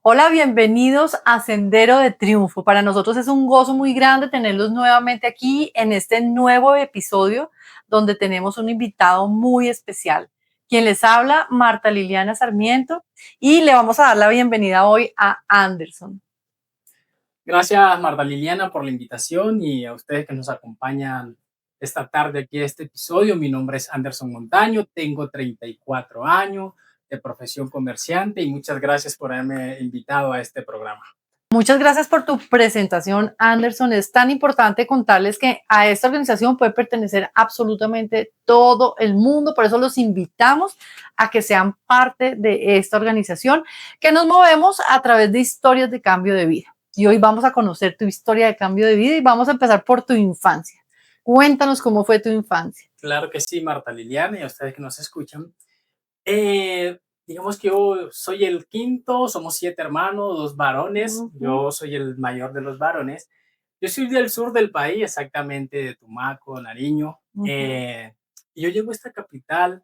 Hola, bienvenidos a Sendero de Triunfo. Para nosotros es un gozo muy grande tenerlos nuevamente aquí en este nuevo episodio donde tenemos un invitado muy especial. Quien les habla, Marta Liliana Sarmiento, y le vamos a dar la bienvenida hoy a Anderson. Gracias, Marta Liliana, por la invitación y a ustedes que nos acompañan esta tarde aquí a este episodio. Mi nombre es Anderson Montaño, tengo 34 años, de profesión comerciante y muchas gracias por haberme invitado a este programa. Muchas gracias por tu presentación, Anderson. Es tan importante contarles que a esta organización puede pertenecer absolutamente todo el mundo, por eso los invitamos a que sean parte de esta organización, que nos movemos a través de historias de cambio de vida. Y hoy vamos a conocer tu historia de cambio de vida y vamos a empezar por tu infancia. Cuéntanos cómo fue tu infancia. Claro que sí, Marta Liliana, y a ustedes que nos escuchan. Digamos que yo soy el quinto, somos 7 hermanos, 2 varones, Ujú, yo soy el mayor de los varones. Yo soy del sur del país, exactamente de Tumaco, Nariño. ujú. Y yo llego a esta capital,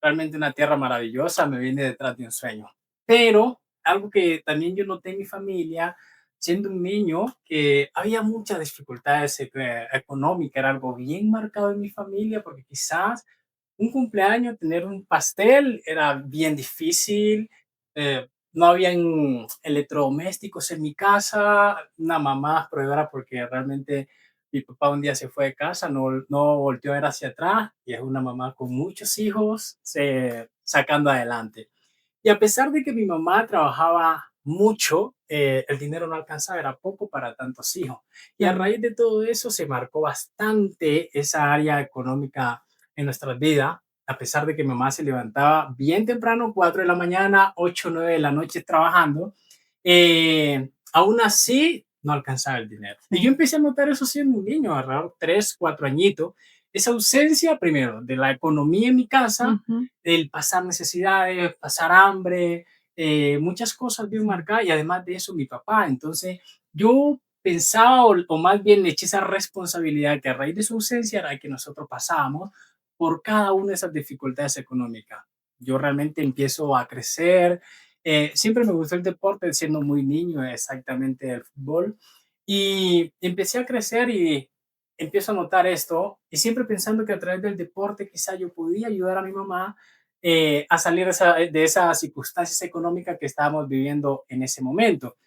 realmente una tierra maravillosa, me viene detrás de un sueño. Pero algo que también yo noté en mi familia, siendo un niño, que había muchas dificultades económicas, era algo bien marcado en mi familia, porque quizás un cumpleaños, tener un pastel era bien difícil, no habían electrodomésticos en mi casa, una mamá proveedora porque realmente mi papá un día se fue de casa, no volteó a ver hacia atrás y es una mamá con muchos hijos sacando adelante. Y a pesar de que mi mamá trabajaba mucho, el dinero no alcanzaba, era poco para tantos hijos. Y a Claro. raíz de todo eso se marcó bastante esa área económica en nuestras vidas, a pesar de que mi mamá se levantaba bien temprano, 4 de la mañana, 8 9 de la noche trabajando, aún así no alcanzaba el dinero. Y yo Sí. empecé a notar eso siendo un niño, alrededor 3 4 añitos, esa ausencia primero de la economía en mi casa, Ujú. el pasar necesidades, pasar hambre, muchas cosas bien Sí. marcadas y además de eso mi papá. Entonces yo pensaba o más bien le eché esa responsabilidad que a raíz de su ausencia era que nosotros pasábamos por cada una de esas dificultades económicas. Yo realmente empiezo a crecer. Siempre me gustó el deporte, siendo muy niño, exactamente el fútbol. Y empecé a crecer y empiezo a notar esto y siempre pensando que a través del deporte quizá yo podía ayudar a mi mamá a salir de esas circunstancias económicas que estábamos viviendo en ese momento.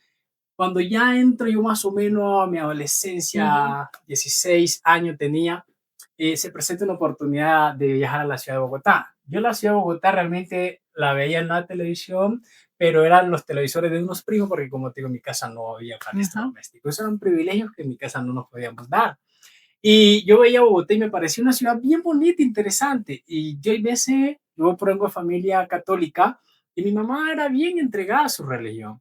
Cuando ya entro yo más o menos a mi Ujú. adolescencia, 16 años tenía, se presenta una oportunidad de viajar a la ciudad de Bogotá. Yo la ciudad de Bogotá realmente la veía en la televisión, pero eran los televisores de unos primos, porque como te digo, en mi casa no había Ajá. electrodomésticos. Esos eran privilegios que en mi casa no nos podíamos dar. Y yo veía Bogotá y me pareció una ciudad bien bonita, interesante. Y yo, yo provengo de familia católica y mi mamá era bien entregada a su religión.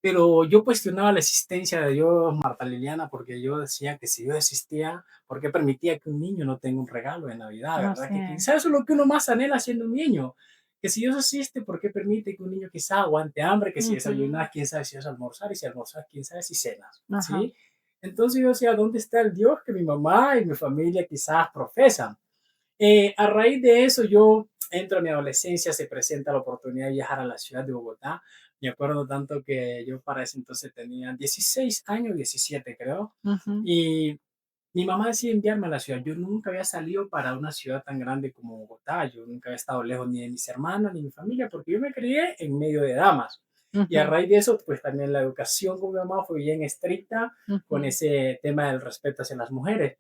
Pero yo cuestionaba la existencia de Dios, Marta Liliana, porque yo decía que si Dios existía, ¿por qué permitía que un niño no tenga un regalo de Navidad, verdad? Así Que es. quizás eso es lo que uno más anhela siendo un niño. Que si Dios existe, ¿por qué permite que un niño quizás aguante hambre? Que si Ujú. desayunas, quién sabe si vas a almorzar, y si almorzas, quién sabe si cenas, Ajá. ¿sí? Entonces yo decía, ¿dónde está el Dios que mi mamá y mi familia quizás profesan? A raíz de eso, yo entro a mi adolescencia, se presenta la oportunidad de viajar a la ciudad de Bogotá. Me acuerdo tanto que yo para ese entonces tenía 16 años, 17 creo, Ujú. y mi mamá decide enviarme a la ciudad. Yo nunca había salido para una ciudad tan grande como Bogotá, yo nunca había estado lejos ni de mis hermanos ni de mi familia, porque yo me crié en medio de damas. Y a Ujú. raíz de eso, pues también la educación con mi mamá fue bien estricta con Ujú. ese tema del respeto hacia las mujeres.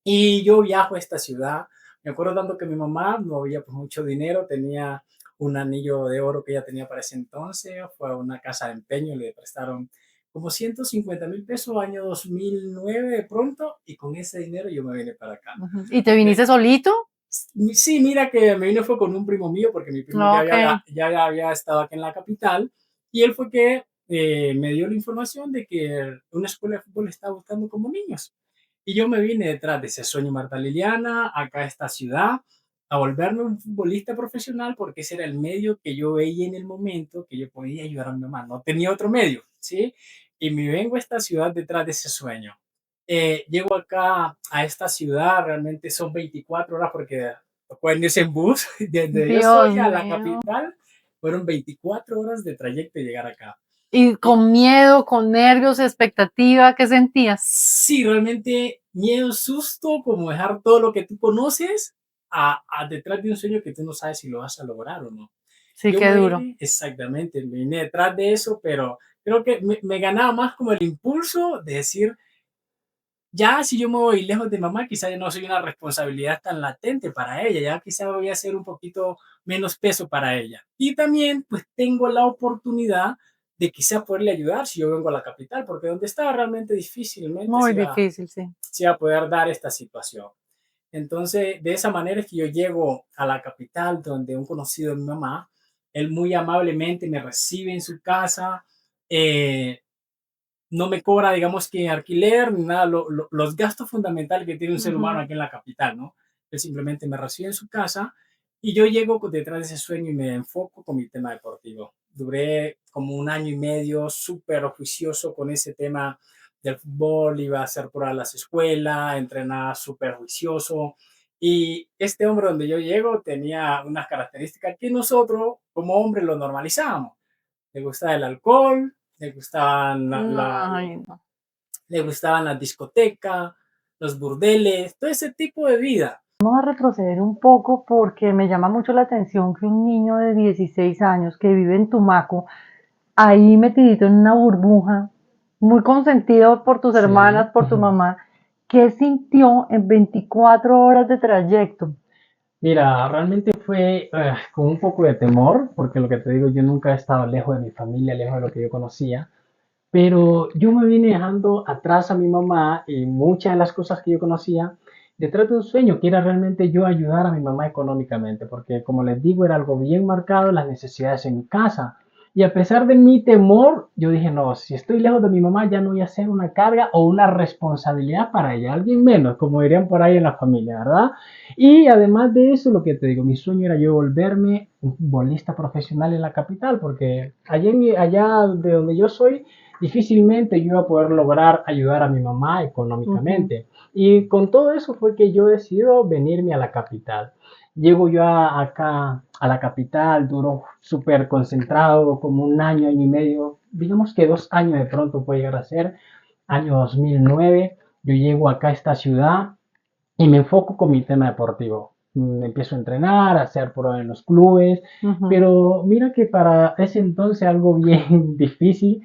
Y yo viajo a esta ciudad. Me acuerdo tanto que mi mamá no había pues, mucho dinero, tenía un anillo de oro que ella tenía para ese entonces, fue a una casa de empeño, le prestaron como 150.000 pesos, año 2009 de pronto, y con ese dinero yo me vine para acá. Ujú. ¿Y te Eh, viniste solito? sí, mira que me vine fue con un primo mío, porque mi primo Okey. ya había estado aquí en la capital, y él fue que me dio la información de que una escuela de fútbol estaba buscando como niños. Y yo me vine detrás de ese sueño, Marta Liliana, acá a esta ciudad, a volverme un futbolista profesional, porque ese era el medio que yo veía en el momento que yo podía ayudar a mi mamá. No tenía otro medio, ¿sí? Y me vengo a esta ciudad detrás de ese sueño. Llego acá a esta ciudad, realmente son 24 horas porque pueden irse en bus, desde yo Dios soy a la mío. capital, fueron 24 horas de trayecto llegar acá. Y con miedo, con nervios, expectativa, ¿qué sentías? Sí, realmente miedo, susto, como dejar todo lo que tú conoces a detrás de un sueño que tú no sabes si lo vas a lograr o no. Sí, Yo qué me duro. vine, exactamente, me vine detrás de eso, pero creo que me ganaba más como el impulso de decir, ya si yo me voy lejos de mamá, quizá ya no soy una responsabilidad tan latente para ella, ya quizá voy a ser un poquito menos peso para ella. Y también pues tengo la oportunidad de quizá poderle ayudar si yo vengo a la capital, porque donde estaba realmente difícilmente Muy difícil, sí. se iba a poder dar esta situación. Entonces, de esa manera es que yo llego a la capital, donde un conocido de mi mamá, él muy amablemente me recibe en su casa, eh, no me cobra, digamos que alquiler, ni nada, los gastos fundamentales que tiene un ser humano Ujú. aquí en la capital, ¿no? Él simplemente me recibe en su casa y yo llego detrás de ese sueño y me enfoco con mi tema deportivo. Duré como un año y medio súper juicioso con ese tema del fútbol, iba a hacer por las escuelas, entrenaba súper juicioso. Y este hombre donde yo llego tenía unas características que nosotros como hombres lo normalizábamos. Le gustaba el alcohol, le gustaban Ay, no. le gustaban las discotecas, los burdeles, todo ese tipo de vida. Vamos a retroceder un poco porque me llama mucho la atención que un niño de 16 años que vive en Tumaco, ahí metidito en una burbuja, muy consentido por tus Sí. hermanas, por tu mamá, ¿qué sintió en 24 horas de trayecto? Mira, realmente fue con un poco de temor, porque lo que te digo, yo nunca he estado lejos de mi familia, lejos de lo que yo conocía, pero yo me vine dejando atrás a mi mamá y muchas de las cosas que yo conocía detrás de un sueño que era realmente yo ayudar a mi mamá económicamente, porque como les digo, era algo bien marcado, las necesidades en mi casa. Y a pesar de mi temor, yo dije, no, si estoy lejos de mi mamá ya no voy a ser una carga o una responsabilidad para ella, alguien menos, como dirían por ahí en la familia, ¿verdad? Y además de eso, lo que te digo, mi sueño era yo volverme un futbolista profesional en la capital, porque allá de donde yo soy, difícilmente yo iba a poder lograr ayudar a mi mamá Ujú. económicamente. Y con todo eso fue que yo decido venirme a la capital. Llego yo acá a la capital, duro súper concentrado, como un año, año y medio, digamos que 2 años de pronto puede llegar a ser, año 2009, yo llego acá a esta ciudad y me enfoco con mi tema deportivo. Empiezo a entrenar, a hacer pruebas en los clubes, Ujú. pero mira que para ese entonces algo bien difícil,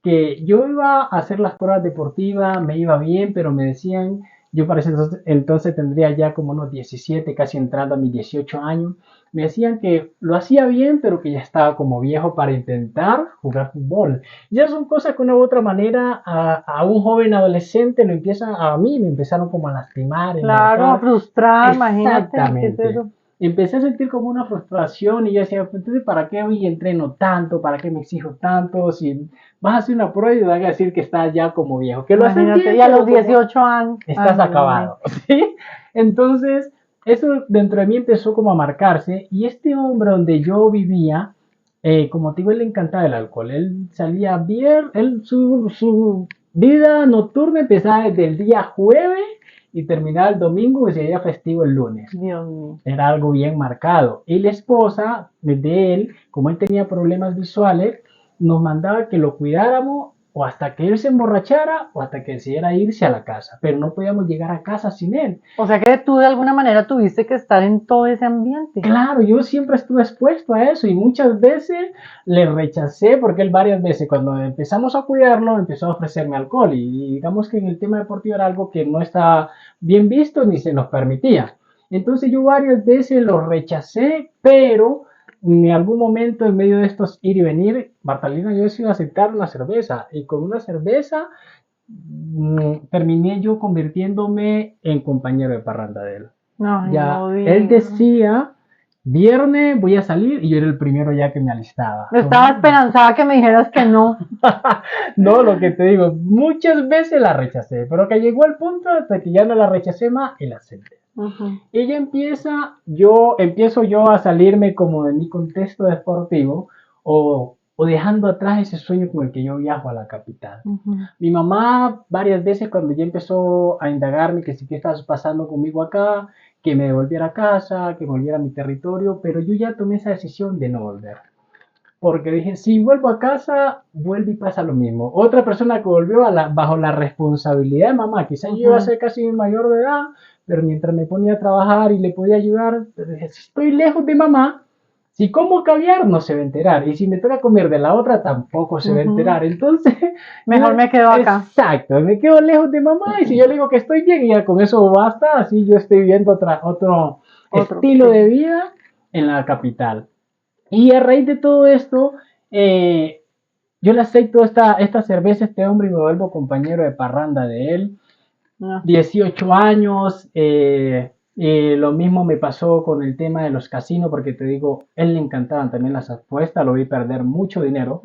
que yo iba a hacer las pruebas deportivas, me iba bien, pero me decían, yo para ese entonces tendría ya como unos 17, casi entrando a mis 18 años, me decían que lo hacía bien, pero que ya estaba como viejo para intentar jugar fútbol. Ya son cosas que de una u otra manera a un joven adolescente lo empiezan, a mí me empezaron como a lastimar, a Claro, a enmarcar. frustrar, imagínate, ¿qué es Exactamente. eso? Empecé a sentir como una frustración y yo decía, pues, entonces, ¿para qué hoy entreno tanto? ¿Para qué me exijo tanto? Si vas a hacer una prueba y te van a decir que estás ya como viejo, que lo haces Imagínate, bien, y a los pero como 18 años, estás ay, Dios mío. acabado, ¿sí? Entonces, eso dentro de mí empezó como a marcarse y este hombre donde yo vivía, como te digo, él le encantaba el alcohol, él salía bien, su vida nocturna empezaba desde el día jueves y terminaba el domingo y sería festivo el lunes. Dios mío. Era algo bien marcado. Y la esposa de él, como él tenía problemas visuales, nos mandaba que lo cuidáramos o hasta que él se emborrachara o hasta que decidiera irse a la casa. Pero no podíamos llegar a casa sin él. O sea que tú de alguna manera tuviste que estar en todo ese ambiente. Claro, yo siempre estuve expuesto a eso y muchas veces le rechacé porque él varias veces cuando empezamos a cuidarlo empezó a ofrecerme alcohol y digamos que en el tema deportivo era algo que no estaba bien visto ni se nos permitía. Entonces yo varias veces lo rechacé, pero en algún momento en medio de estos ir y venir, Bartalina yo decido aceptar una cerveza y con una cerveza terminé yo convirtiéndome en compañero de parranda de él. Ay, Ya, no él digas. decía, viernes voy a salir y yo era el primero ya que me alistaba. Estaba esperanzada que me dijeras que no. No, lo que te digo, muchas veces la rechacé, pero que llegó el punto hasta que ya no la rechacé más y la acepté. Ujú, Ella empiezo yo a salirme como de mi contexto deportivo o dejando atrás ese sueño con el que yo viajo a la capital. ujú. Mi mamá varias veces cuando ya empezó a indagarme que si qué estás pasando conmigo acá, que me devolviera a casa, que volviera a mi territorio, pero yo ya tomé esa decisión de no volver. porque dije, si vuelvo a casa, vuelve y pasa lo mismo. Otra persona que volvió bajo la responsabilidad de mamá, quizás yo iba a ser casi mayor de edad, pero mientras me ponía a trabajar y le podía ayudar, dije, si estoy lejos de mamá, si como caviar no se va a enterar, y si me toca comer de la otra tampoco se va a enterar. Entonces, Mejor me quedo acá. exacto, me quedo lejos de mamá, y si yo le digo que estoy bien, y ya con eso basta, así yo estoy viendo otro estilo de vida en la capital. Y a raíz de todo esto, yo le acepto esta cerveza a este hombre y me vuelvo compañero de parranda de él. 18 años, lo mismo me pasó con el tema de los casinos, porque te digo, él le encantaban también las apuestas, lo vi perder mucho dinero.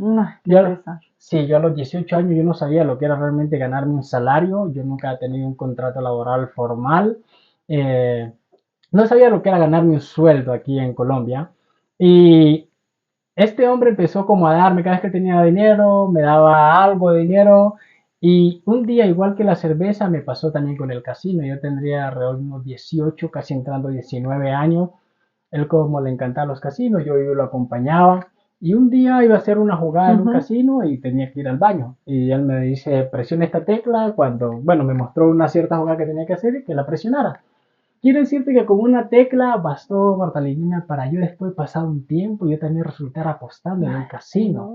Sí, yo a los 18 años yo no sabía lo que era realmente ganarme un salario, yo nunca he tenido un contrato laboral formal, no sabía lo que era ganarme un sueldo aquí en Colombia. Y este hombre empezó como a darme, cada vez que tenía dinero, me daba algo de dinero. Y un día, igual que la cerveza, me pasó también con el casino. Yo tendría alrededor de unos 18, casi entrando 19 años. Él como le encantaban los casinos, yo lo acompañaba. Y un día iba a hacer una jugada en un casino y tenía que ir al baño. Y él me dice, presiona esta tecla cuando, bueno, me mostró una cierta jugada que tenía que hacer y que la presionara. Quiero decirte que con una tecla bastó, Martalina, para yo después, pasado un tiempo, yo también resultar apostando en un casino.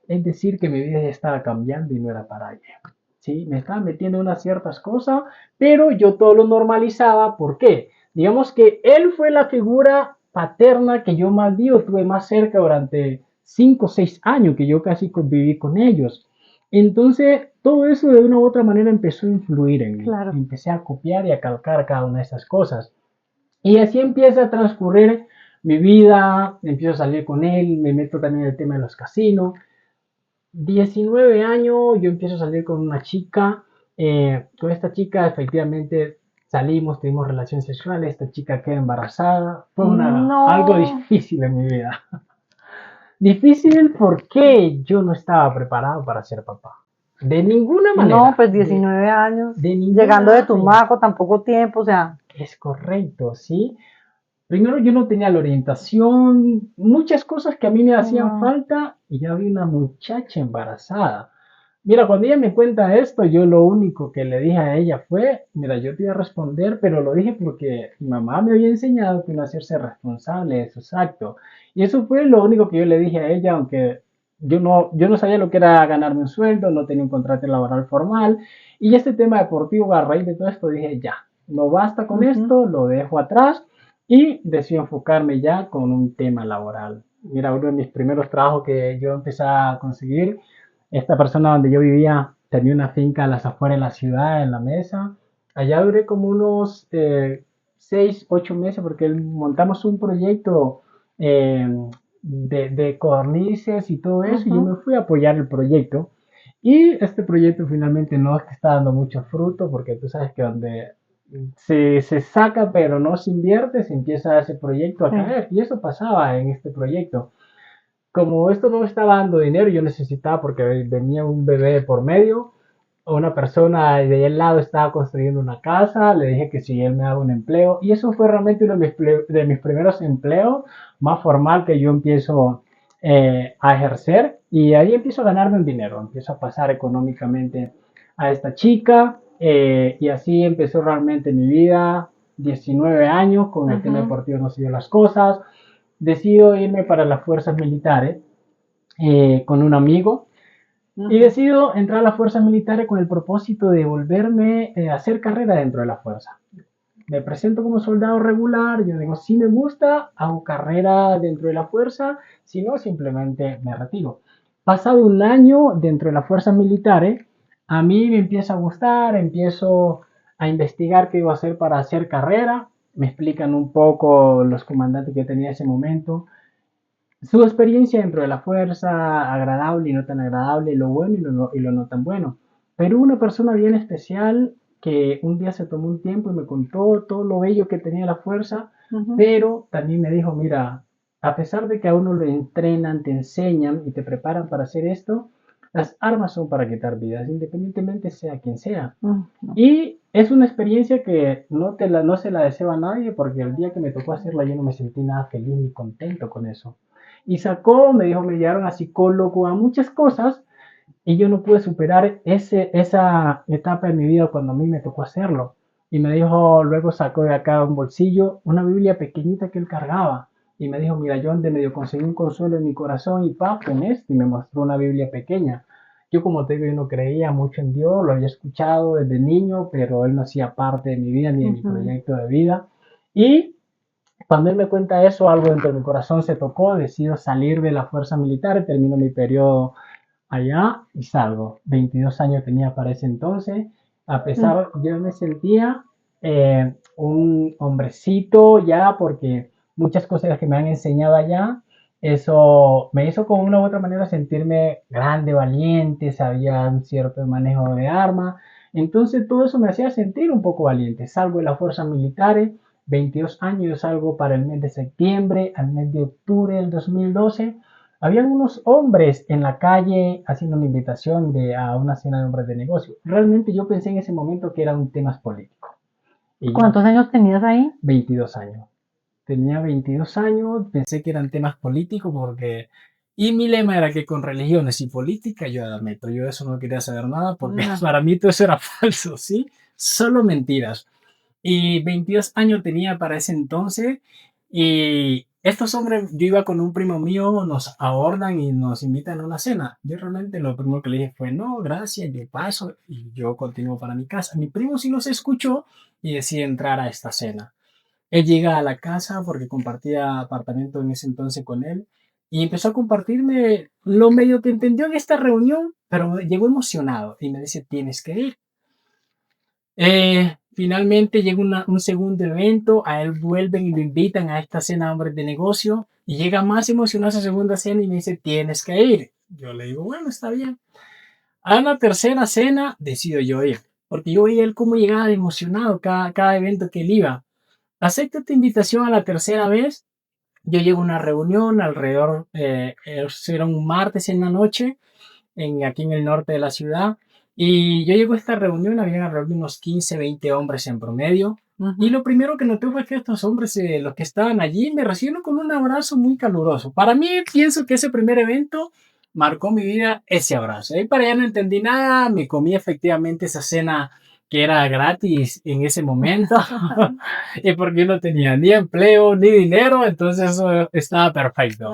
Es decir, que mi vida ya estaba cambiando y no era para allá. ¿Sí? Me estaba metiendo en unas ciertas cosas, pero yo todo lo normalizaba. ¿Por qué? Digamos que él fue la figura paterna que yo más vi, tuve más cerca durante 5 o 6 años que yo casi conviví con ellos. Entonces, todo eso de una u otra manera empezó a influir en mí. Claro. Empecé a copiar y a calcar cada una de esas cosas. Y así empieza a transcurrir mi vida, empiezo a salir con él, me meto también en el tema de los casinos. 19 años, yo empiezo a salir con una chica. Con esta chica, efectivamente, salimos, tuvimos relaciones sexuales. Esta chica queda embarazada. Fue algo difícil en mi vida. Difícil porque yo no estaba preparado para ser papá. De ninguna manera. No, pues 19 años. Llegando de Tumaco, tan poco tiempo, o sea. Es correcto, ¿sí? Primero yo no tenía la orientación, muchas cosas que a mí me hacían falta y ya había una muchacha embarazada. Mira, cuando ella me cuenta esto, yo lo único que le dije a ella fue, mira, yo te iba a responder, pero lo dije porque mi mamá me había enseñado que no hacerse responsable de sus actos. Y eso fue lo único que yo le dije a ella, aunque yo no sabía lo que era ganarme un sueldo, no tenía un contrato laboral formal. Y este tema deportivo, a raíz de todo esto, dije, ya, no basta con esto, lo dejo atrás y decido enfocarme ya con un tema laboral. Mira, uno de mis primeros trabajos que yo empecé a conseguir, esta persona donde yo vivía tenía una finca a las afueras de la ciudad, en la mesa. Allá duré como unos 6, 8 meses porque montamos un proyecto eh, de cornices y todo eso, y yo me fui a apoyar el proyecto. Y este proyecto finalmente no es que está dando mucho fruto, porque tú sabes que donde se saca pero no se invierte, se empieza ese proyecto a caer. Y eso pasaba en este proyecto. Como esto no me estaba dando dinero, yo necesitaba, porque venía un bebé por medio, una persona de ahí al lado estaba construyendo una casa, le dije que si él me daba un empleo, y eso fue realmente uno de mis primeros empleos más formal que yo empiezo a ejercer, y ahí empiezo a ganarme un dinero, empiezo a pasar económicamente a esta chica, y así empezó realmente mi vida. 19 años, con el tema deportivo no se dio las cosas, decido irme para las fuerzas militares con un amigo. Y decido entrar a las fuerzas militares con el propósito de volverme a hacer carrera dentro de la fuerza. Me presento como soldado regular, yo digo, si me gusta, hago carrera dentro de la fuerza, si no, simplemente me retiro. Pasado un año dentro de las fuerzas militares, a mí me empieza a gustar, empiezo a investigar qué iba a hacer para hacer carrera, me explican un poco los comandantes que tenía en ese momento, su experiencia dentro de la fuerza, agradable y no tan agradable, lo bueno y lo no tan bueno. Pero una persona bien especial que un día se tomó un tiempo y me contó todo lo bello que tenía la fuerza, pero también me dijo, mira, a pesar de que a uno lo entrenan, te enseñan y te preparan para hacer esto, las armas son para quitar vidas, independientemente sea quien sea. Y es una experiencia que no se la deseo a nadie, porque el día que me tocó hacerla yo no me sentí nada feliz ni contento con eso. Y sacó, me dijo, me llevaron a psicólogo, a muchas cosas, y yo no pude superar esa etapa de mi vida cuando a mí me tocó hacerlo. Y me dijo, luego sacó de acá un bolsillo una Biblia pequeñita que él cargaba. Y me dijo, mira, yo de medio conseguí un consuelo en mi corazón y pa, con esto. Y me mostró una Biblia pequeña. Yo, como te digo, yo no creía mucho en Dios, lo había escuchado desde niño, pero él no hacía parte de mi vida ni de mi proyecto de vida. Y cuando él me cuenta eso, algo dentro de mi corazón se tocó, decido salir de la fuerza militar, termino mi periodo allá y salgo. 22 años tenía para ese entonces. A pesar, yo me sentía un hombrecito ya porque muchas cosas que me han enseñado allá, eso me hizo con una u otra manera sentirme grande, valiente, sabía un cierto manejo de armas. Entonces todo eso me hacía sentir un poco valiente. Salgo de las fuerzas militares, 22 años, salgo para el mes de septiembre, al mes de octubre del 2012. Habían unos hombres en la calle haciendo una invitación a una cena de hombres de negocio. Realmente yo pensé en ese momento que era un tema político. Y ¿Cuántos años tenías ahí? 22 años. Tenía 22 años, pensé que eran temas políticos porque... Y mi lema era que con religiones y política yo era meto. Yo de eso no quería saber nada porque para mí todo eso era falso, ¿sí? Solo mentiras. Y 22 años tenía para ese entonces. Y estos hombres, yo iba con un primo mío, nos abordan y nos invitan a una cena. Yo realmente lo primero que le dije fue, no, gracias, yo paso y yo continúo para mi casa. Mi primo sí los escuchó y decide entrar a esta cena. Él llega a la casa porque compartía apartamento en ese entonces con él y empezó a compartirme lo medio que entendió en esta reunión, pero llegó emocionado y me dice, tienes que ir. Finalmente llega un segundo evento, a él vuelven y lo invitan a esta cena de hombres de negocio y llega más emocionado a esa segunda cena y me dice, tienes que ir. Yo le digo, bueno, está bien. A la tercera cena decido yo ir, porque yo veía él cómo llegaba de emocionado cada evento que él iba. Acepto esta invitación a la tercera vez. Yo llego a una reunión alrededor, era un martes en la noche, aquí en el norte de la ciudad. Y yo llego a esta reunión, había alrededor de unos 15, 20 hombres en promedio. Y lo primero que noté fue que estos hombres, los que estaban allí, me recibieron con un abrazo muy caluroso. Para mí, pienso que ese primer evento marcó mi vida, ese abrazo. Ahí para allá no entendí nada, me comí efectivamente esa cena que era gratis en ese momento, y porque yo no tenía ni empleo ni dinero, entonces eso estaba perfecto.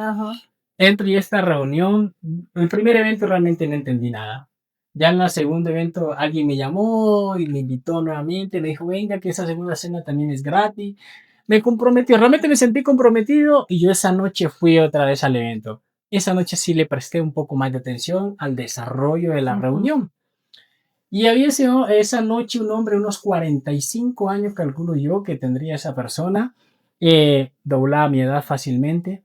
Entro y esta reunión, el primer evento realmente no entendí nada. Ya en el segundo evento alguien me llamó y me invitó nuevamente, me dijo, venga, que esa segunda cena también es gratis. Me comprometió, realmente me sentí comprometido y yo esa noche fui otra vez al evento. Esa noche sí le presté un poco más de atención al desarrollo de la reunión. Y había esa noche un hombre, unos 45 años, calculo yo, que tendría esa persona, doblaba mi edad fácilmente,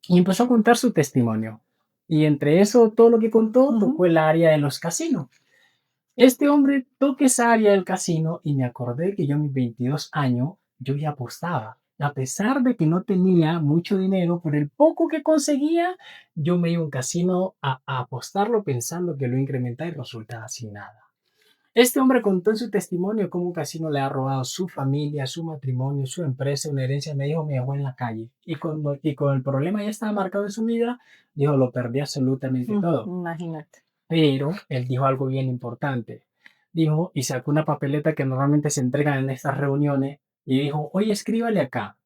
y empezó a contar su testimonio. Y entre eso, todo lo que contó, tocó el área de los casinos. Este hombre toca esa área del casino y me acordé que yo a mis 22 años, yo ya apostaba. A pesar de que no tenía mucho dinero, por el poco que conseguía, yo me iba a un casino a apostarlo pensando que lo incrementaba y resultaba sin nada. Este hombre contó en su testimonio cómo un casino le ha robado su familia, su matrimonio, su empresa, una herencia. Me dijo, me dejó en la calle. Y con el problema ya estaba marcado en su vida, dijo, lo perdí absolutamente todo. Imagínate. Pero él dijo algo bien importante. Dijo, y sacó una papeleta que normalmente se entregan en estas reuniones, y dijo, oye, escríbale acá.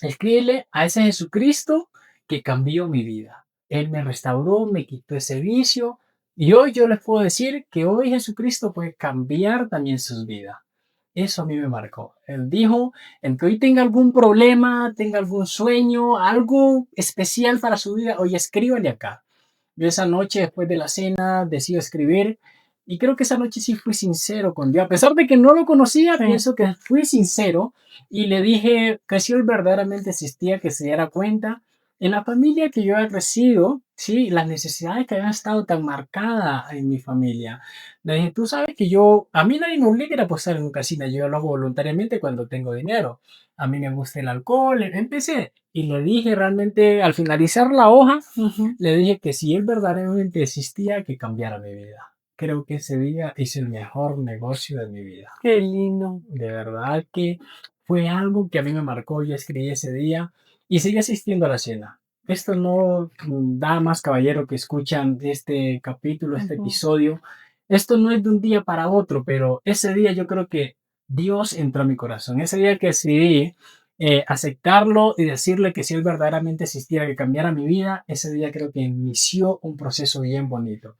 Escríbele a ese Jesucristo que cambió mi vida. Él me restauró, me quitó ese vicio. Y hoy yo les puedo decir que hoy Jesucristo puede cambiar también sus vidas. Eso a mí me marcó. Él dijo, en que hoy tenga algún problema, tenga algún sueño, algo especial para su vida, oye, escríbale acá. Yo esa noche, después de la cena, decido escribir. Y creo que esa noche sí fui sincero con Dios. A pesar de que no lo conocía, pienso que fui sincero. Y le dije que si él verdaderamente existía, que se diera cuenta. En la familia que yo he crecido, sí, las necesidades que habían estado tan marcadas en mi familia. Le dije, tú sabes que a mí nadie me obliga a apostar en un casino. Yo lo hago voluntariamente cuando tengo dinero. A mí me gusta el alcohol. Empecé. Y le dije realmente, al finalizar la hoja, le dije que si él verdaderamente existía, que cambiara mi vida. Creo que ese día hice el mejor negocio de mi vida. Qué lindo. De verdad que fue algo que a mí me marcó. Yo escribí ese día y seguí asistiendo a la cena. esto no, damas, caballero que escuchan este capítulo, este episodio, esto no es de un día para otro, pero ese día yo creo que Dios entró a mi corazón. Ese día que decidí aceptarlo y decirle que si Él verdaderamente existiera, que cambiara mi vida, ese día creo que inició un proceso bien bonito.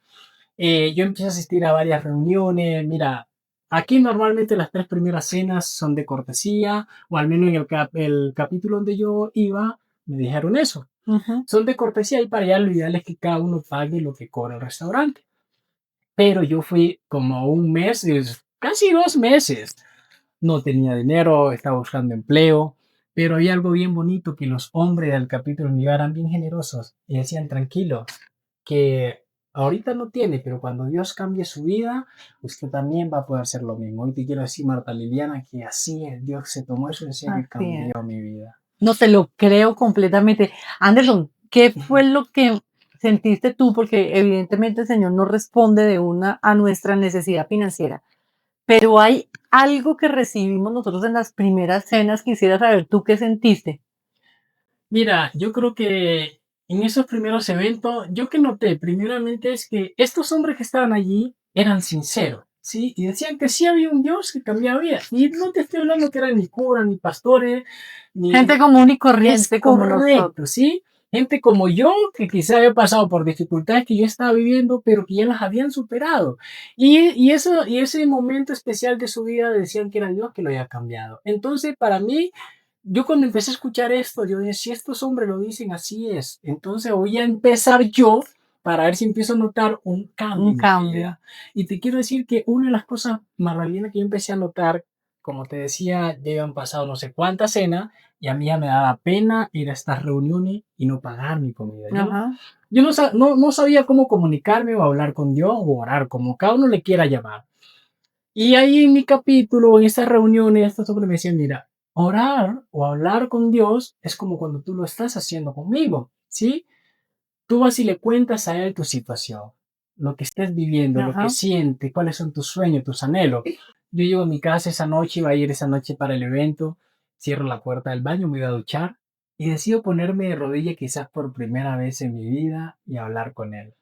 Yo empecé a asistir a varias reuniones. Mira, aquí normalmente las 3 primeras cenas son de cortesía, o al menos en el capítulo donde yo iba, me dijeron eso. Son de cortesía y para allá lo ideal es que cada uno pague lo que cobra el restaurante. Pero yo fui como un mes, casi 2 meses. No tenía dinero, estaba buscando empleo, pero había algo bien bonito que los hombres del capítulo mío eran bien generosos y decían, tranquilo, que ahorita no tiene, pero cuando Dios cambie su vida, usted también va a poder hacer lo mismo. Hoy te quiero decir, Marta Liliana, que así es, Dios se tomó eso en serio y cambió mi vida. No te lo creo completamente. Anderson, ¿qué fue lo que sentiste tú? Porque evidentemente el Señor no responde de una a nuestra necesidad financiera, pero hay algo que recibimos nosotros en las primeras cenas. Quisiera saber tú qué sentiste. Mira, yo creo que en esos primeros eventos, yo que noté primeramente es que estos hombres que estaban allí eran sinceros, ¿sí? Y decían que sí había un Dios que cambiaba vidas. Y no te estoy hablando que eran ni curas, ni pastores, ni... Gente común y corriente Es como correcto, nosotros. ¿sí? Gente como yo, que quizá había pasado por dificultades que yo estaba viviendo, pero que ya las habían superado. Y ese momento especial de su vida decían que era Dios que lo había cambiado. Entonces, para mí, yo cuando empecé a escuchar esto, yo dije, si estos hombres lo dicen, así es. Entonces voy a empezar yo para ver si empiezo a notar un cambio. Un cambio. Y te quiero decir que una de las cosas maravillosas que yo empecé a notar, como te decía, ya habían pasado no sé cuántas cenas y a mí ya me daba pena ir a estas reuniones y no pagar mi comida. Yo no sabía cómo comunicarme o hablar con Dios o orar, como cada uno le quiera llamar. Y ahí en mi capítulo, en estas reuniones, estos hombres me decían, mira, orar o hablar con Dios es como cuando tú lo estás haciendo conmigo, ¿sí? Tú vas y le cuentas a Él tu situación, lo que estés viviendo, lo que sientes, cuáles son tus sueños, tus anhelos. Yo llego a mi casa esa noche, iba a ir esa noche para el evento, cierro la puerta del baño, me voy a duchar y decido ponerme de rodilla quizás por primera vez en mi vida y hablar con Él.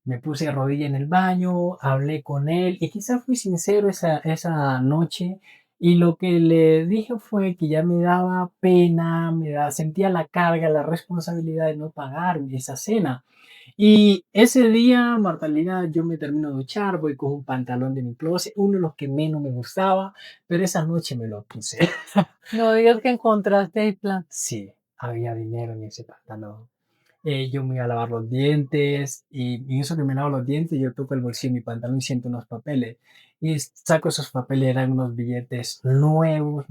Me puse de rodilla en el baño, hablé con él y quizás fui sincero esa noche y lo que le dije fue que ya me daba pena, sentía la carga, la responsabilidad de no pagar esa cena. Y ese día, Martalina, yo me termino de duchar, voy con un pantalón de mi closet, uno de los que menos me gustaba, pero esa noche me lo puse. No digas que encontraste el plan. Sí, había dinero en ese pantalón. Yo me iba a lavar los dientes y en eso que me lavo los dientes yo toco el bolsillo de mi pantalón y siento unos papeles y saco esos papeles, eran unos billetes nuevos,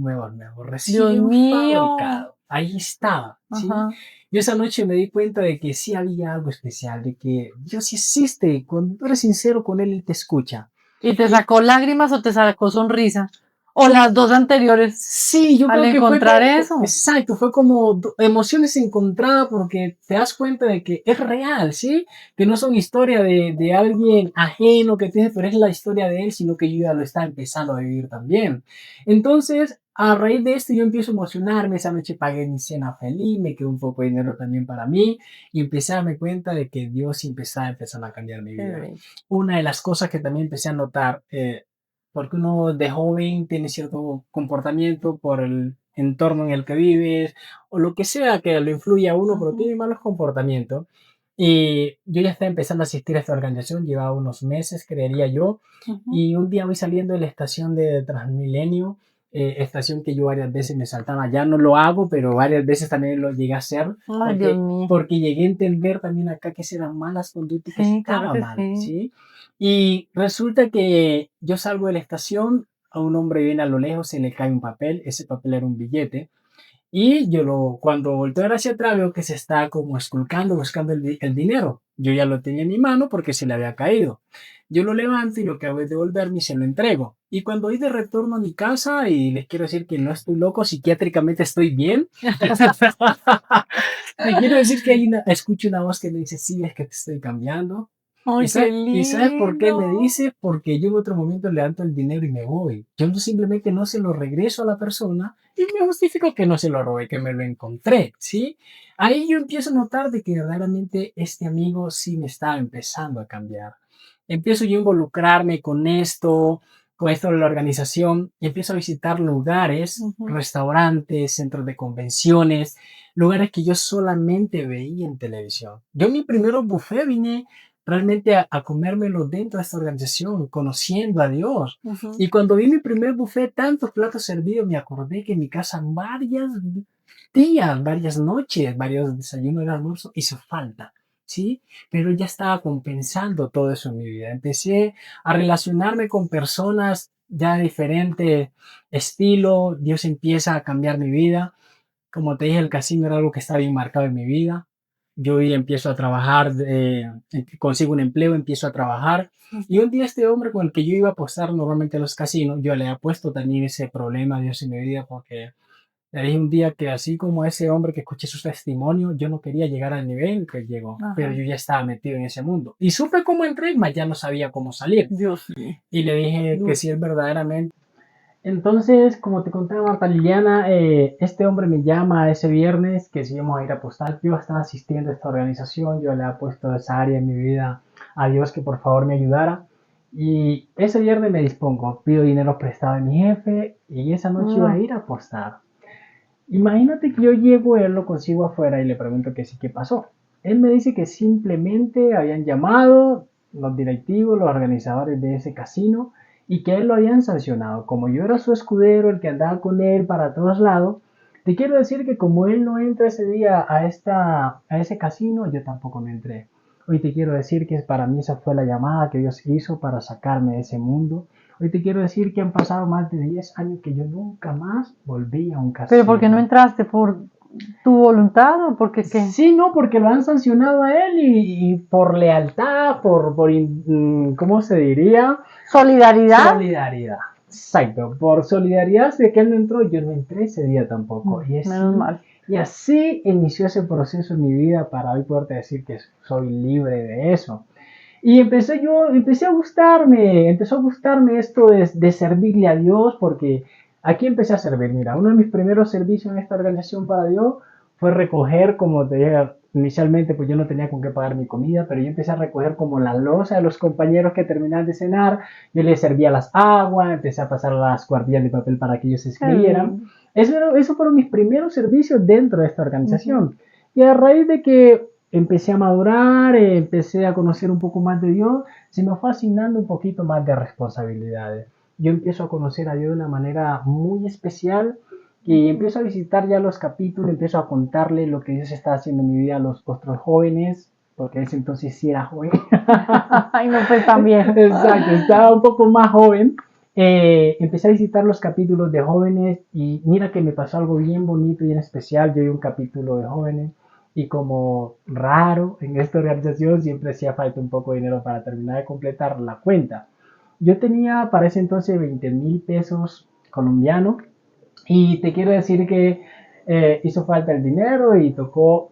recién fabricados. Ahí estaba, ¿sí? Yo esa noche me di cuenta de que sí había algo especial, de que Dios sí existe. Cuando tú eres sincero con Él, Él te escucha. ¿Y te sacó lágrimas o te sacó sonrisa? ¿O las dos anteriores? Sí, yo creo que encontrar fue eso. Exacto, fue como emociones encontradas porque te das cuenta de que es real, ¿sí? Que no son historias de alguien ajeno que tiene, pero es la historia de él, sino que yo ya lo estaba empezando a vivir también. Entonces, a raíz de esto yo empiezo a emocionarme, esa noche pagué mi cena feliz, me quedó un poco de dinero también para mí y empecé a darme cuenta de que Dios empezaba a cambiar mi vida. Una de las cosas que también empecé a notar, porque uno de joven tiene cierto comportamiento por el entorno en el que vives o lo que sea que lo influye a uno, pero tiene malos comportamientos. Y yo ya estaba empezando a asistir a esta organización, llevaba unos meses, creería yo, y un día voy saliendo de la estación de Transmilenio, estación que yo varias veces me saltaba, ya no lo hago, pero varias veces también lo llegué a hacer, porque llegué a entender también acá que eran malas conductas que estaban mal, ¿sí? Y resulta que yo salgo de la estación, a un hombre viene a lo lejos, se le cae un papel, ese papel era un billete, y cuando volteo hacia atrás veo que se está como esculcando, buscando el dinero. Yo ya lo tenía en mi mano porque se le había caído. Yo lo levanto y lo que hago es devolverme y se lo entrego. Y cuando voy de retorno a mi casa, y les quiero decir que no estoy loco, psiquiátricamente estoy bien. Le quiero decir que escucho una voz que me dice, sí, es que te estoy cambiando. Ay, qué ¿Y sabes por qué me lindo. dice? Porque yo en otro momento levanto el dinero y me voy. Yo no, simplemente no se lo regreso a la persona y me justifico que no se lo robé, que me lo encontré, ¿sí? Ahí yo empiezo a notar de que verdaderamente este amigo sí me estaba empezando a cambiar. Empiezo yo a involucrarme con esto de la organización, y empiezo a visitar lugares, Ujú. restaurantes, centros de convenciones, lugares que yo solamente veía en televisión. Yo mi primer buffet vine realmente a comérmelo dentro de esta organización, conociendo a Dios. Ujú. Y cuando vi mi primer buffet, tantos platos servidos, me acordé que en mi casa varias días, varias noches, varios desayunos y almuerzo hizo falta, ¿sí? Pero ya estaba compensando todo eso en mi vida. Empecé a relacionarme con personas ya de diferente estilo, Dios empieza a cambiar mi vida. Como te dije, el casino era algo que estaba bien marcado en mi vida. Yo ya empiezo a trabajar, consigo un empleo, empiezo a trabajar. Y un día este hombre con el que yo iba a apostar normalmente a los casinos, yo le he puesto también ese problema a Dios en mi vida porque le dije un día que así como ese hombre que escuché su testimonio, yo no quería llegar al nivel que llegó, pero Ajá. yo ya estaba metido en ese mundo. Y supe cómo entré, mas ya no sabía cómo salir. Dios mío. Y le dije que Duro. si él verdaderamente. Entonces, como te contaba Marta Liliana, este hombre me llama ese viernes que si íbamos a ir a apostar. Yo estaba asistiendo a esta organización, yo le he puesto esa área en mi vida a Dios que por favor me ayudara. Y ese viernes me dispongo, pido dinero prestado a mi jefe y esa noche iba a ir a apostar. Imagínate que yo llego, él lo consigo afuera y le pregunto que sí, ¿qué pasó? Él me dice que simplemente habían llamado los directivos, los organizadores de ese casino y que él lo habían sancionado. Como yo era su escudero, el que andaba con él para todos lados, te quiero decir que como él no entra ese día a ese casino, yo tampoco me entré. Hoy te quiero decir que para mí esa fue la llamada que Dios hizo para sacarme de ese mundo. Hoy te quiero decir que han pasado más de 10 años que yo nunca más volví a un casino. ¿Pero por qué no entraste? ¿Por tu voluntad o porque qué? Sí, no, porque lo han sancionado a él y por lealtad, ¿cómo se diría? ¿Solidaridad? Solidaridad. Exacto, por solidaridad de que él no entró, yo no entré ese día tampoco. Menos mal. Y así inició ese proceso en mi vida para hoy poderte decir que soy libre de eso. Y empezó a gustarme esto de servirle a Dios, porque aquí empecé a servir. Mira, uno de mis primeros servicios en esta organización para Dios fue recoger, como te dije inicialmente, pues yo no tenía con qué pagar mi comida, pero yo empecé a recoger como la loza de los compañeros que terminaban de cenar, yo les servía las aguas, empecé a pasar las cuartillas de papel para que ellos se escribieran. Eso fueron mis primeros servicios dentro de esta organización. Y a raíz de que empecé a madurar, empecé a conocer un poco más de Dios, se me fue asignando un poquito más de responsabilidades. Yo empiezo a conocer a Dios de una manera muy especial y empiezo a visitar ya los capítulos, empiezo a contarle lo que Dios está haciendo en mi vida a los otros jóvenes, porque en ese entonces sí era joven. Ay, no, pues también. Exacto, estaba un poco más joven. Empecé a visitar los capítulos de jóvenes y mira que me pasó algo bien bonito y en especial. Yo vi un capítulo de jóvenes y como raro en esta organización siempre hacía falta un poco de dinero para terminar de completar la cuenta. Yo tenía para ese entonces 20,000 pesos colombianos y te quiero decir que hizo falta el dinero y tocó